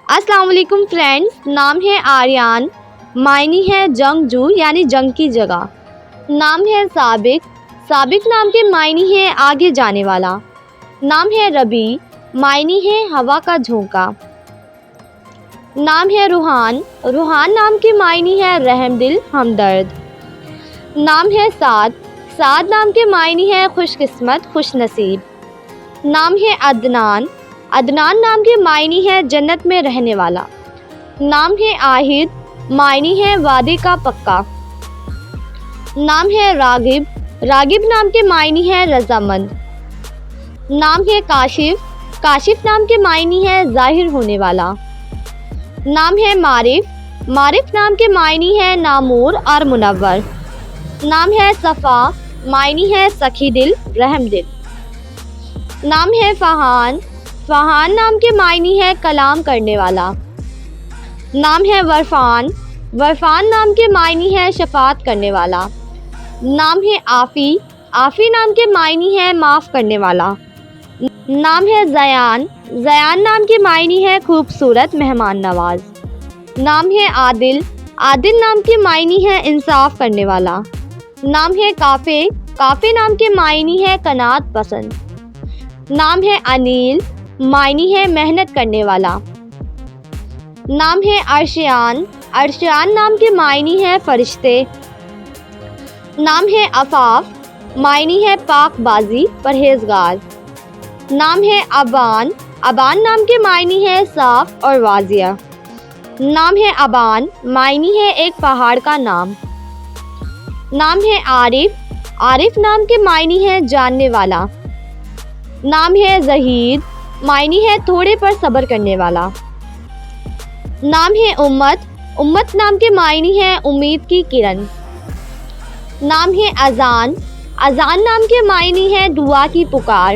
السلام علیکم فرینڈز، نام ہے آریان، معنی ہے جنگجو یعنی جنگ کی جگہ۔ نام ہے سابق، سابق نام کے معنی ہے آگے جانے والا۔ نام ہے ربیع، معنی ہے ہوا کا جھونکا۔ نام ہے روحان، روحان نام کے معنی ہے رحم دل، ہمدرد۔ نام ہے سعد، سعد نام کے معنی ہے خوش قسمت، خوش نصیب۔ نام ہے عدنان، عدنان نام کے معنی ہے جنت میں رہنے والا۔ نام ہے عاہد، معنی ہے وعدے کا پکا۔ نام ہے راغب، راغب نام کے معنی ہے رضامند۔ نام ہے کاشف، کاشف نام کے معنی ہے ظاہر ہونے والا۔ نام ہے معرف، معرف نام کے معنی ہے نامور اور منور۔ نام ہے صفا، معنی ہے سخی دل، رحم دل۔ نام ہے فہان، فہان نام کے معنی ہے کلام کرنے والا۔ نام ہے ورفان، ورفان نام کے معنی ہے شفاعت کرنے والا۔ نام ہے عافی، عافی نام کے معنی ہے معاف کرنے والا۔ نام ہے زیان، زیان نام کے معنی ہے خوبصورت، مہمان نواز۔ نام ہے عادل، عادل نام کے معنی ہے انصاف کرنے والا۔ نام ہے کافے، کافے نام کے معنی ہے قناعت پسند۔ نام ہے انیل، معنی ہے محنت کرنے والا۔ نام ہے عرشیان، عرشیان نام کے معنی ہے فرشتے۔ نام ہے عفاف، معنی ہے پاک بازی، پرہیزگار۔ نام ہے ابان، ابان نام کے معنی ہے صاف اور واضح۔ نام ہے ابان، معنی ہے ایک پہاڑ کا نام۔ نام ہے عارف، عارف نام کے معنی ہے جاننے والا۔ نام ہے زہید، معنی ہے تھوڑے پر صبر کرنے والا۔ نام ہے امت، امت نام کے معنی ہے امید کی کرن۔ نام ہے اذان، اذان نام کے معنی ہے دعا کی پکار۔